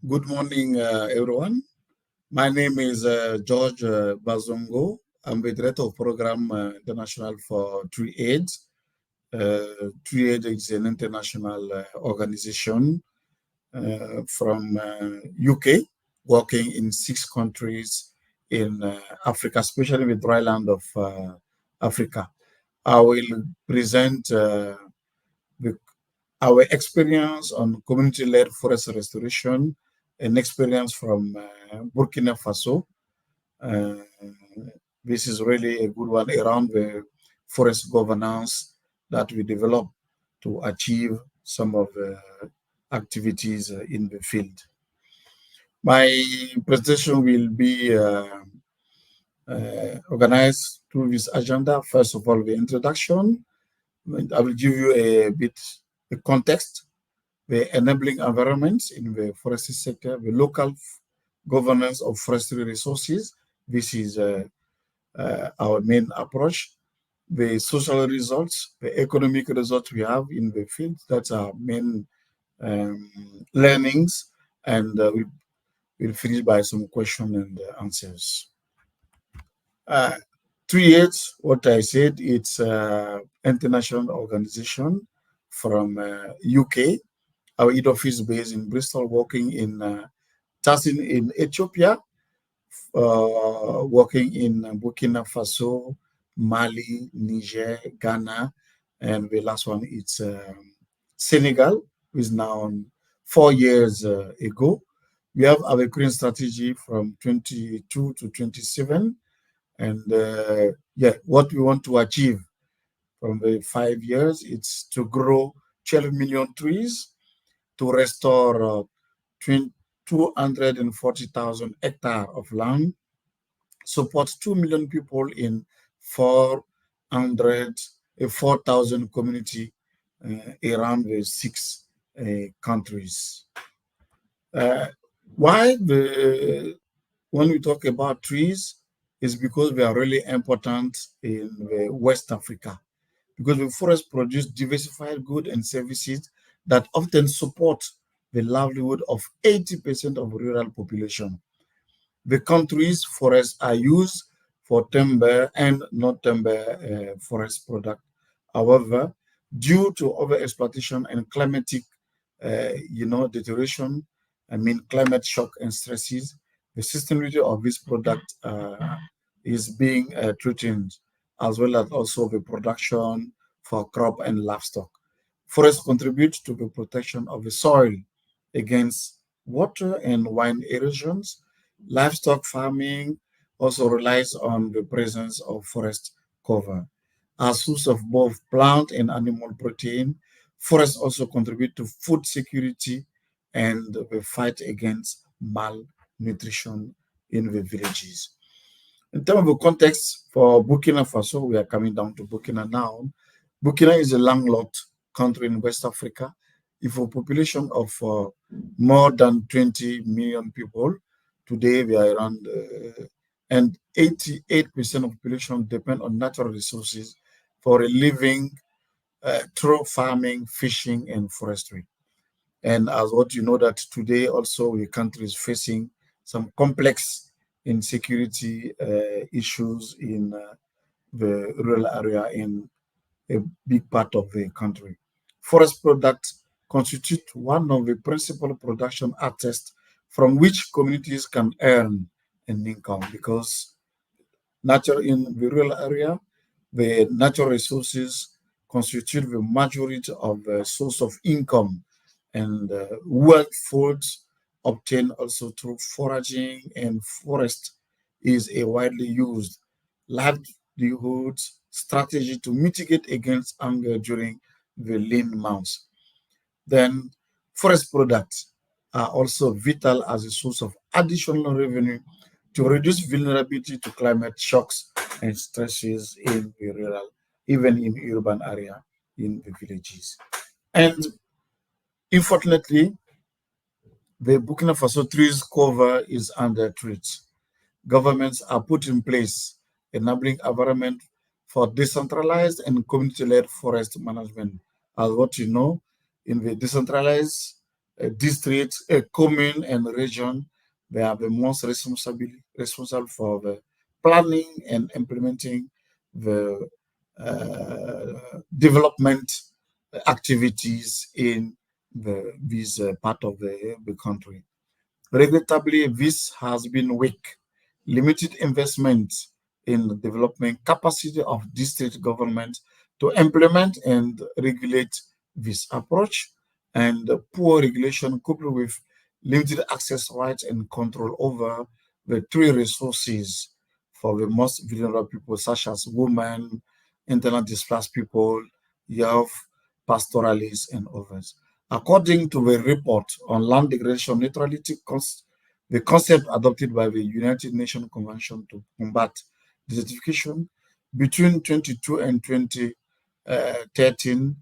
Good morning, everyone. My name is George Bazongo. I'm the Director of Program International for TreeAid. TreeAid is an international organization from UK, working in 6 countries in Africa, especially the dryland of Africa. I will present the our experience on community-led forest restoration, an experience from Burkina Faso. Uh, this is really a good one around the forest governance that we develop to achieve some of the activities in the field. My presentation will be organized through this agenda. First of all, the introduction. I will give you a bit the context, the enabling environments in the forestry sector, the local governance of forestry resources. This is our main approach. The social results, the economic results we have in the field, that's our main um, learnings. And we'll finish by some question and answers. Uh, 3 years, what I said, it's an international organization from UK. Our head office based in Bristol, working in Tassin in Ethiopia, working in Burkina Faso, Mali, Niger, Ghana, and the last one is Senegal, which is now 4 years ago. We have our current strategy from 22 to 27, and what we want to achieve from the 5 years, it's to grow 12 million trees, to restore 240,000 hectares of land, support 2 million people in 4,000 community around the 6 countries. Uh, why when we talk about trees is because they are really important in the West Africa, because the forest produce diversified goods and services that often support the livelihood of 80% of rural population. The country's forests are used for timber and non-timber forest product. However, due to overexploitation and climatic, deterioration, climate shock and stresses, the sustainability of this product is being threatened, as well as also the production for crop and livestock. Forests contribute to the protection of the soil against water and wind erosions. Livestock farming also relies on the presence of forest cover. As source of both plant and animal protein, forests also contribute to food security and the fight against malnutrition in the villages. In terms of the context for Burkina Faso, we are coming down to Burkina now. Burkina is a landlocked country in West Africa with a population of more than 20 million people. Today, we are around, and 88% of the population depend on natural resources for a living through farming, fishing, and forestry. And as what you know that today also the country is facing some complex insecurity issues in the rural area in a big part of the country. Forest products constitute one of the principal production assets from which communities can earn an income, because natural in the rural area, the natural resources constitute the majority of the source of income, and wild foods obtained also through foraging and forest is a widely used livelihood strategy to mitigate against hunger during the lean months. Then forest products are also vital as a source of additional revenue to reduce vulnerability to climate shocks and stresses in the rural, even in urban area, in the villages. And unfortunately, the Burkina Faso trees cover is under threat. Governments are put in place enabling environment for decentralized and community-led forest management. As what you know, in the decentralized district, a commune, and region. They are the most responsible for the planning and implementing the development activities in this part of the country. Regrettably, this has been weak. Limited investment in the development capacity of district government to implement and regulate this approach, and poor regulation coupled with limited access rights and control over the three resources for the most vulnerable people, such as women, internally displaced people, youth, pastoralists, and others. According to the report on land degradation neutrality, the concept adopted by the United Nations Convention to combat desertification between 22 and 2013,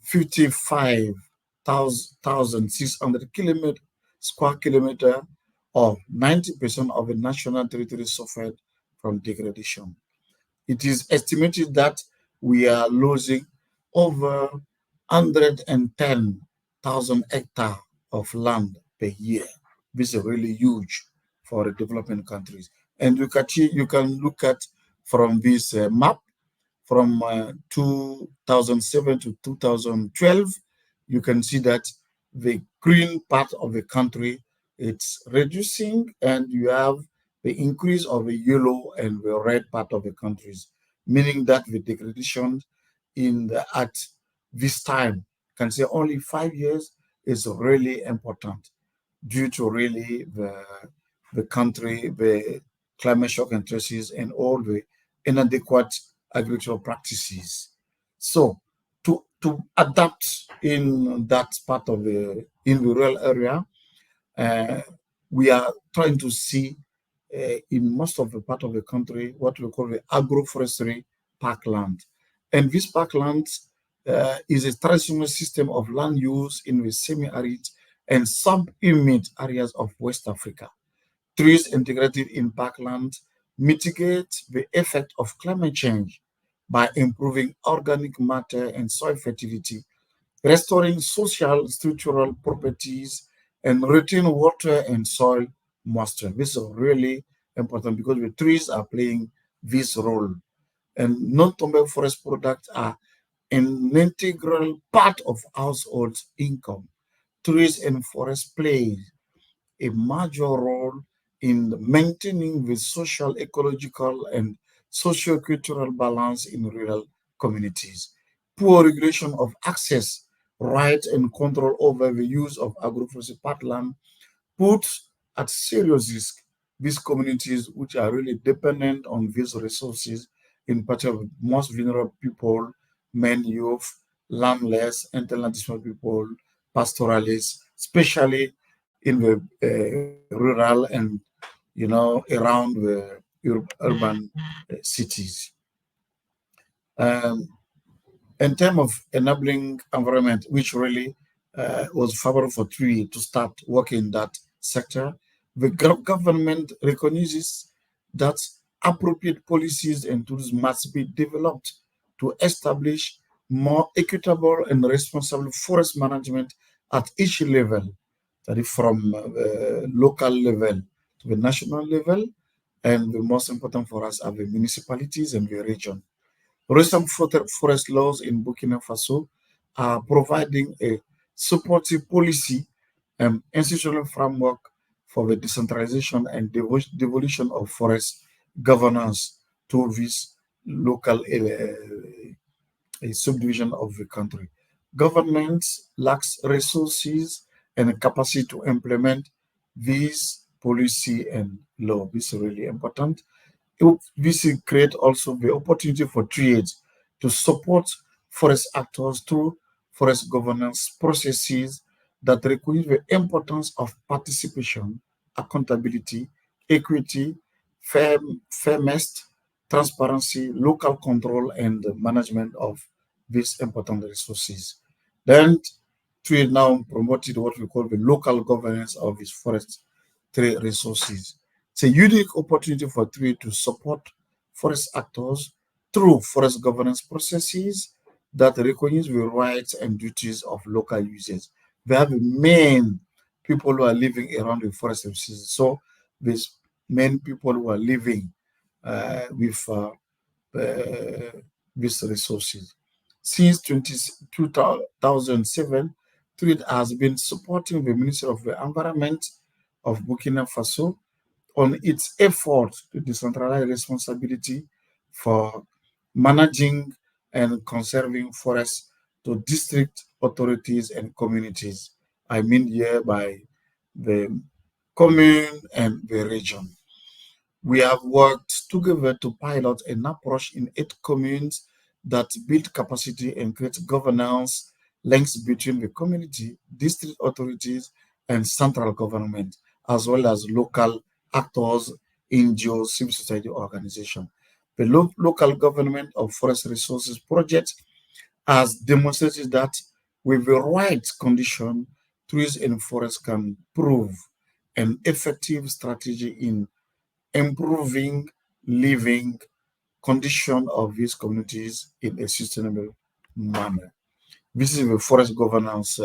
55,600 square kilometer or 90% of the national territory suffered from degradation. It is estimated that we are losing over 110,000 hectares of land per year. This is really huge for the developing countries. And you can look at from this map from 2007 to 2012, you can see that the green part of the country it's reducing, and you have the increase of the yellow and the red part of the countries, meaning that the degradation at this time, can say only 5 years, is really important due to really the country, the climate shock and stresses, and all the inadequate agricultural practices. So to adapt in that part of in the rural area, uh, we are trying to see in most of the part of the country what we call the agroforestry parkland. And this parkland is a traditional system of land use in the semi-arid and sub-humid areas of West Africa. Trees integrated in parkland mitigate the effect of climate change by improving organic matter and soil fertility, restoring social structural properties, and retain water and soil moisture. This is really important because the trees are playing this role. And non-timber forest products are an integral part of households' income. Trees and forests play a major role in maintaining the social, ecological, and socio-cultural balance in rural communities. Poor regulation of access, right, and control over the use of agroforestry parkland puts at serious risk these communities which are really dependent on these resources, in particular most vulnerable people, men, youth, landless, internally displaced people, pastoralists, especially in the rural and around the urban cities. Um, in terms of enabling environment, which really was favorable for TUI to start working in that sector, the government recognizes that appropriate policies and tools must be developed to establish more equitable and responsible forest management at each level, that is from local level to the national level, and the most important for us are the municipalities and the region. Recent forest laws in Burkina Faso are providing a supportive policy and institutional framework for the decentralization and devolution of forest governance to this local a subdivision of the country. Governments lacks resources and capacity to implement these policy and law. This is really important. This will create also the opportunity for trades to support forest actors through forest governance processes that recognize the importance of participation, accountability, equity, fairness, transparency, local control, and the management of these important resources. Then trade now promoted what we call the local governance of these forest trade resources. It's a unique opportunity for trade to support forest actors through forest governance processes that recognize the rights and duties of local users. We have main people who are living around the forest resources. So these main people who are living with these resources. Since 2007, TRID has been supporting the Ministry of the Environment of Burkina Faso on its effort to decentralize responsibility for managing and conserving forests to district authorities and communities. I mean here by the commune and the region. We have worked together to pilot an approach in 8 communes that build capacity and create governance links between the community, district authorities, and central government, as well as local actors, NGOs, civil society organizations. The local government of forest resources project has demonstrated that with the right condition, trees and forests can prove an effective strategy in improving living condition of these communities in a sustainable manner. This is the forest governance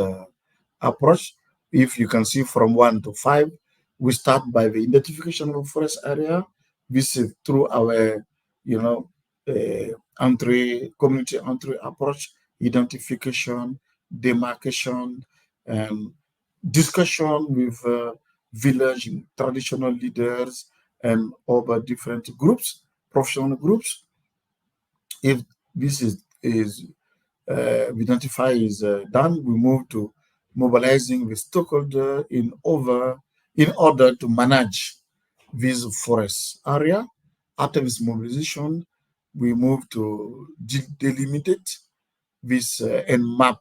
approach. If you can see from 1 to 5, we start by the identification of forest area. This is through our, you know, community entry approach, identification, demarcation, and discussion with village traditional leaders and other different groups, professional groups. If this identify is done, we move to mobilizing the stakeholder in order to manage this forest area. After this mobilization, we move to delimitate this and map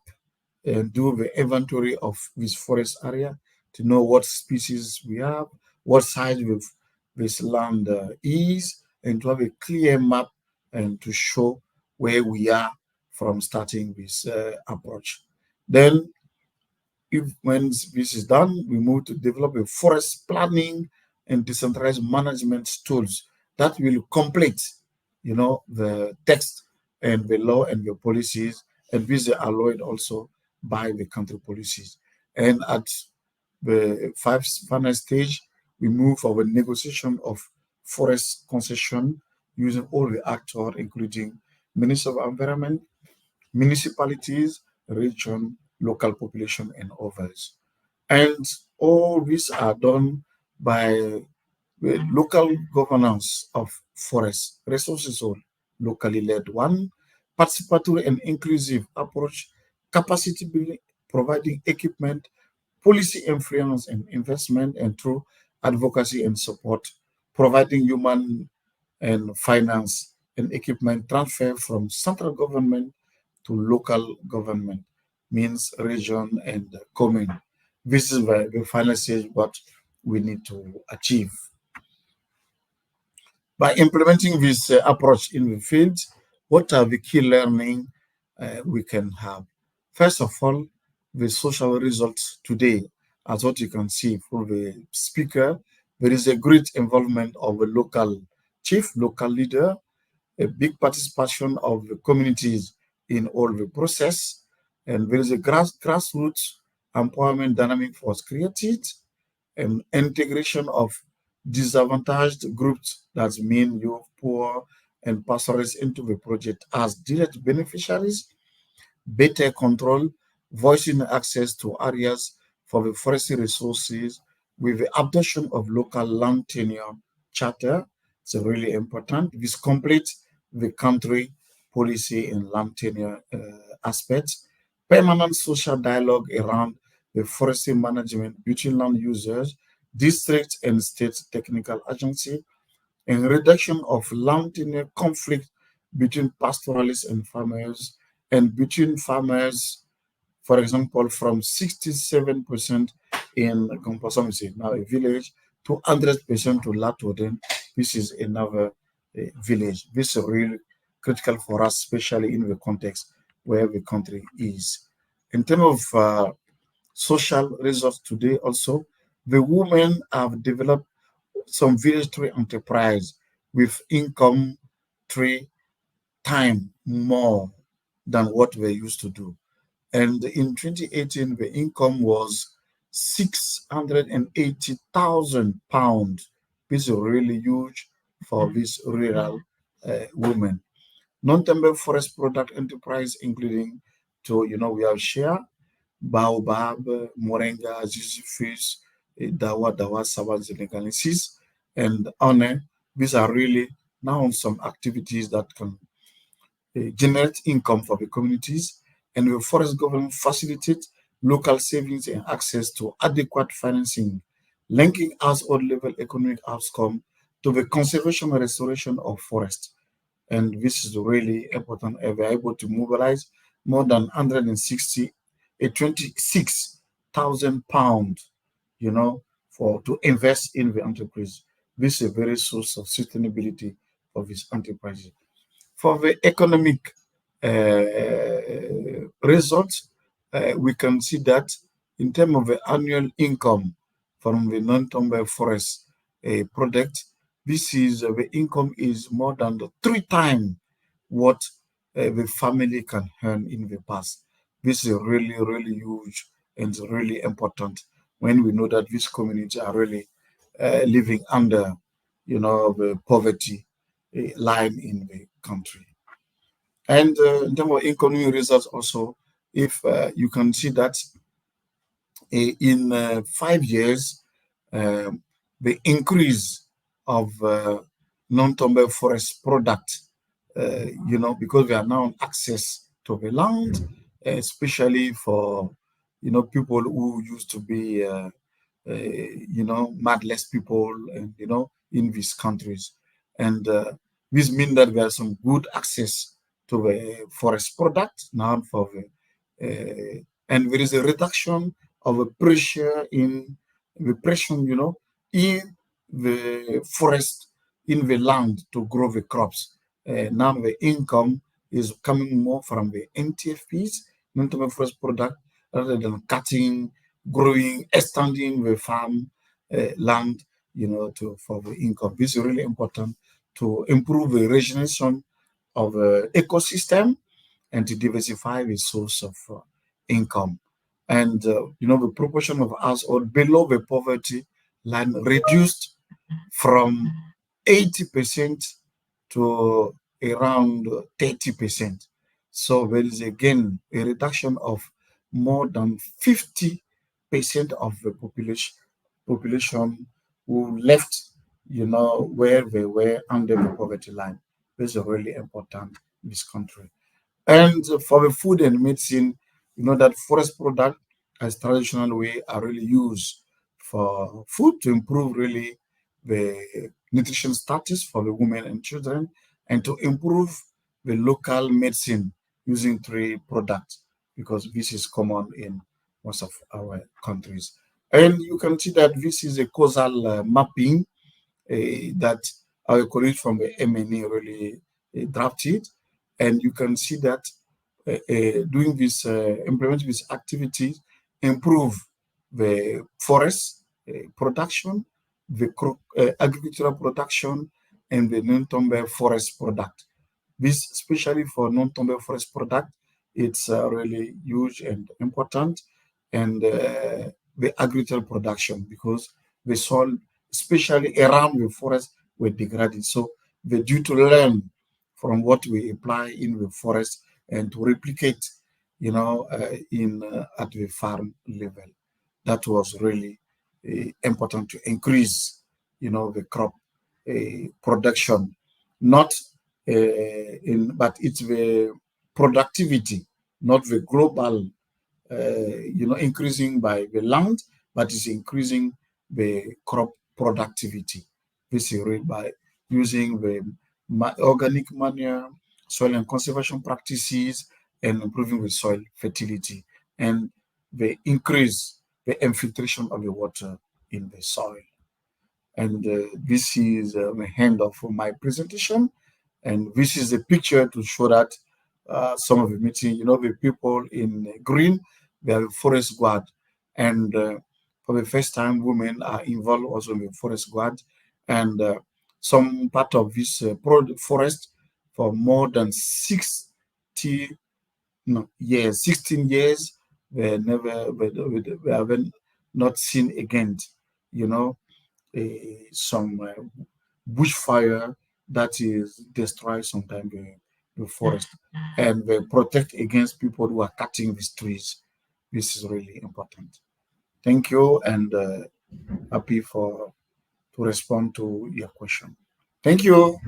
and do the inventory of this forest area to know what species we have, what size of this land is, and to have a clear map and to show where we are from starting this approach. Then, if when this is done, we move to develop a forest planning and decentralized management tools that will complete, the text and the law and the policies, and these are allowed also by the country policies. And at the final stage, we move for the negotiation of forest concession using all the actors, including Minister of Environment, municipalities, region, local population, and others. And all these are done by the local governance of forest resources, or locally led one, participatory and inclusive approach, capacity building, providing equipment, policy influence and investment, and through advocacy and support, providing human and finance and equipment transfer from central government to local government, means region and commune. This is the final stage what we need to achieve. By implementing this approach in the field, what are the key learning we can have? First of all, the social results today, as what you can see from the speaker, there is a great involvement of a local chief, local leader, a big participation of the communities in all the process, and there is a grassroots empowerment dynamic was created, and integration of disadvantaged groups, that mean youth, poor, and pastoralists into the project as direct beneficiaries, better control, voicing access to areas for the forestry resources with the adoption of local land tenure charter. It's really important. This completes the country policy in land tenure aspects. Permanent social dialogue around the forestry management between land users, district and state technical agency, and reduction of land tenure conflict between pastoralists and farmers, and between farmers, for example, from 67% in Gompasomisi, now a village, to 100% to Latoden. This is another village. This is really critical for us, especially in the context where the country is. In terms of social results today also, the women have developed some village tree enterprise with income 3 times more than what they used to do. And in 2018, the income was £680,000. This is really huge for this rural women. Non-timber forest product enterprise, including we have shea, baobab, moringa, zizi dawa, dawa, sawan, senegalensis, and honey. These are really now some activities that can generate income for the communities, and the forest government facilitate local savings and access to adequate financing, linking household level economic outcome to the conservation and restoration of forest. And this is really important. We are able to mobilize more than 160, 26,000 pounds, for to invest in the enterprise. This is a very source of sustainability of this enterprise. For the economic results, we can see that in terms of the annual income from the non-timber forest product, this is the income is more than the 3 times what the family can earn in the past. This is really, really huge and really important when we know that these communities are really living under, the poverty line in the country. And in terms of economic results also, if you can see that in 5 years, um, the increase of non-timber forest product, because we are now access to the land, especially for, people who used to be, madless people, and, in these countries. And this means that there is some good access to the forest product now for the, and there is a reduction of the pressure in the pressure, in the forest, in the land to grow the crops. Now the income is coming more from the NTFPs, non-timber forest product, rather than cutting, growing, extending the farm land, to for the income. This is really important to improve the regeneration of the ecosystem and to diversify the source of income. And the proportion of household below the poverty line reduced from 80% to around 30%. So there is again a reduction of more than 50% of the population who left, where they were under the poverty line. This is really important in this country. And for the food and medicine, that forest product as traditional way are really used for food to improve really the nutrition status for the women and children, and to improve the local medicine using tree products, because this is common in most of our countries. And you can see that this is a causal mapping that our colleagues from the MNE really drafted. And you can see that doing this, implementing these activities, improve the forest production, the agricultural production, and the non-timber forest product. This, especially for non-timber forest product, it's really huge and important, and the agricultural production, because the soil, especially around the forest, were degraded. So we're due to learn from what we apply in the forest and to replicate, in at the farm level. That was really important to increase, the crop production, not but it's the productivity, not the global, increasing by the land, but it's increasing the crop productivity. This is really by using the organic manure, soil and conservation practices, and improving the soil fertility, and the increase the infiltration of the water in the soil. And this is the end of my presentation. And this is a picture to show that some of the meeting, the people in green, they are the forest guard. And for the first time, women are involved also in the forest guard. And some part of this forest for more than 60 No, yes, 16 years we haven't not seen again, you know, some bushfire that is destroy sometimes the forest, and we protect against people who are cutting these trees. This is really important. Thank you, and happy for to respond to your question. Thank you.